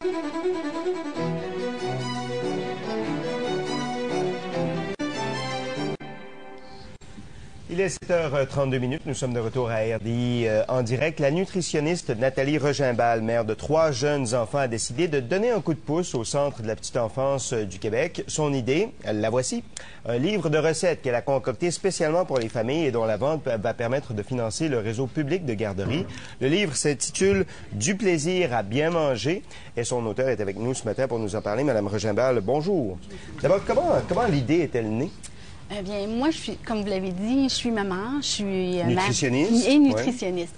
Il est 7h32, nous sommes de retour à RDI en direct. La nutritionniste Nathalie Regimbal, mère de 3 jeunes enfants, a décidé de donner un coup de pouce au Centre de la petite enfance du Québec. Son idée, la voici, un livre de recettes qu'elle a concocté spécialement pour les familles et dont la vente va permettre de financer le réseau public de garderies. Le livre s'intitule « Du plaisir à bien manger » et son auteur est avec nous ce matin pour nous en parler. Madame Regimbal, bonjour. D'abord, comment l'idée est-elle née? Eh bien, moi, je suis, comme vous l'avez dit, je suis maman, je suis nutritionniste et nutritionniste.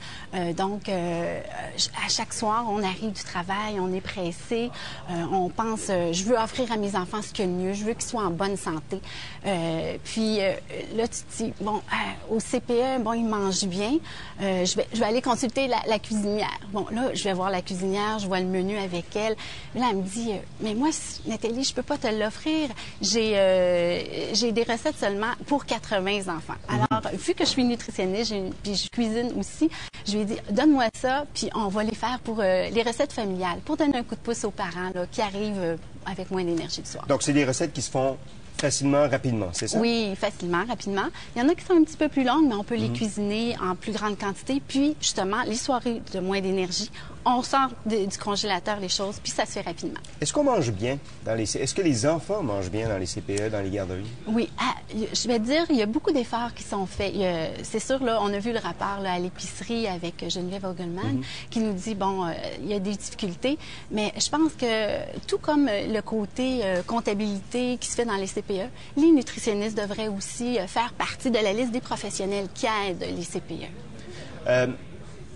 Donc, à chaque soir, on arrive du travail, on est pressé, on pense, je veux offrir à mes enfants ce qu'il y a de mieux, je veux qu'ils soient en bonne santé. Là, tu te dis, bon, au CPE, bon, ils mangent bien, je vais aller consulter la cuisinière. Bon, là, je vais voir la cuisinière, je vois le menu avec elle. Là, elle me dit, mais moi, Nathalie, je peux pas te l'offrir. J'ai des recettes seulement pour 80 enfants. Alors, vu que je suis nutritionniste, puis je cuisine aussi, je lui ai dit, donne-moi ça, puis on va les faire pour les recettes familiales, pour donner un coup de pouce aux parents là, qui arrivent avec moins d'énergie le soir. Donc, c'est des recettes qui se font facilement, rapidement, c'est ça? Oui, facilement, rapidement. Il y en a qui sont un petit peu plus longues, mais on peut les cuisiner en plus grande quantité. Puis, justement, les soirées de moins d'énergie, on sort du congélateur les choses, puis ça se fait rapidement. Est-ce qu'on mange bien dans les... Est-ce que les enfants mangent bien dans les CPE, dans les garderies? Oui. Je vais te dire, il y a beaucoup d'efforts qui sont faits. C'est sûr, là, on a vu le rapport là, à l'épicerie avec Geneviève Ogelman qui nous dit, bon, il y a des difficultés, mais je pense que tout comme le côté comptabilité qui se fait dans les CPE, les nutritionnistes devraient aussi faire partie de la liste des professionnels qui aident les CPE.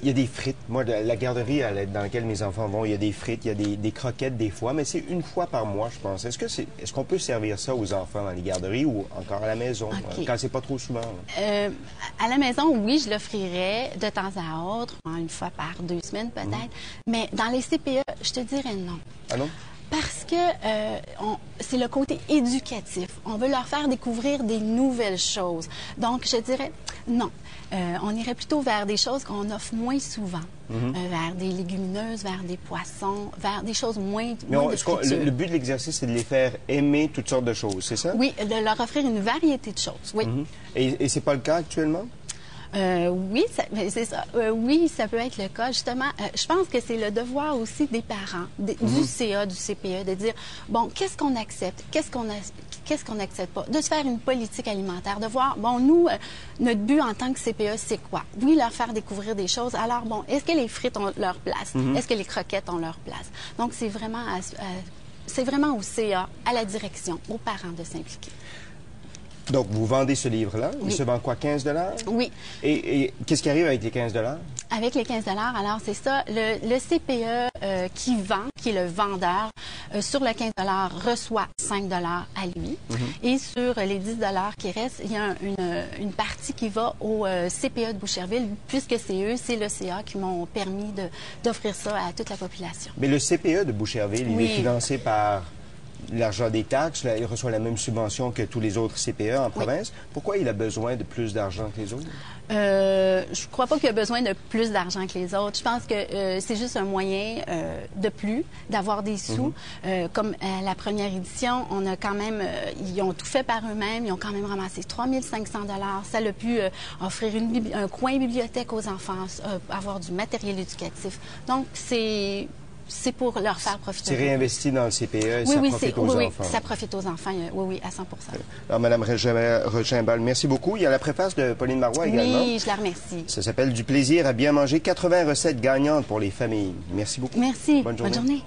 Il y a des frites. Moi, la garderie dans laquelle mes enfants vont, il y a des frites, il y a des croquettes des fois, mais c'est une fois par mois, je pense. Est-ce qu'on peut servir ça aux enfants dans les garderies ou encore à la maison, quand c'est pas trop souvent? À la maison, oui, je l'offrirais de temps à autre, une fois par 2 semaines peut-être, mais dans les CPE, je te dirais non. Ah non? Parce que c'est le côté éducatif. On veut leur faire découvrir des nouvelles choses. Donc, je dirais non. On irait plutôt vers des choses qu'on offre moins souvent. Vers des légumineuses, vers des poissons, vers des choses moins de friture. Le but de l'exercice, c'est de les faire aimer toutes sortes de choses, c'est ça? Oui, de leur offrir une variété de choses, oui. Et c'est pas le cas actuellement? Oui, c'est ça. Oui, ça peut être le cas. Justement, je pense que c'est le devoir aussi des parents, du CA, du CPE, de dire, bon, qu'est-ce qu'on accepte, qu'est-ce qu'on n'accepte pas, de se faire une politique alimentaire, de voir, bon, nous, notre but en tant que CPE, c'est quoi? Oui, leur faire découvrir des choses. Alors, bon, est-ce que les frites ont leur place? Est-ce que les croquettes ont leur place? Donc, c'est vraiment au CA, à la direction, aux parents de s'impliquer. Donc, vous vendez ce livre-là. Oui. Il se vend quoi, 15 $? Oui. Et qu'est-ce qui arrive avec les 15 $? Avec les 15 $, alors c'est ça, le CPE qui vend, qui est le vendeur, sur le 15 $, reçoit 5 $ à lui. Et sur les 10 $ qui restent, il y a une partie qui va au CPE de Boucherville, puisque c'est le CA qui m'ont permis d'offrir ça à toute la population. Mais le CPE de Boucherville, il est financé par l'argent des taxes, il reçoit la même subvention que tous les autres CPE en province. Pourquoi il a besoin de plus d'argent que les autres? Je ne crois pas qu'il a besoin de plus d'argent que les autres. Je pense que c'est juste un moyen de plus, d'avoir des sous. Comme à la première édition, on a quand même, ils ont tout fait par eux-mêmes. Ils ont quand même ramassé 3 500 $. Ça a pu offrir un coin bibliothèque aux enfants, avoir du matériel éducatif. Donc, c'est pour leur faire profiter. C'est réinvesti dans le CPE et ça profite aux enfants. Oui, ça profite aux enfants, oui, à 100 %. Alors, Mme Regimbal, merci beaucoup. Il y a la préface de Pauline Marois également. Oui, je la remercie. Ça s'appelle « Du plaisir à bien manger », 80 recettes gagnantes pour les familles. Merci beaucoup. Merci. Bonne journée.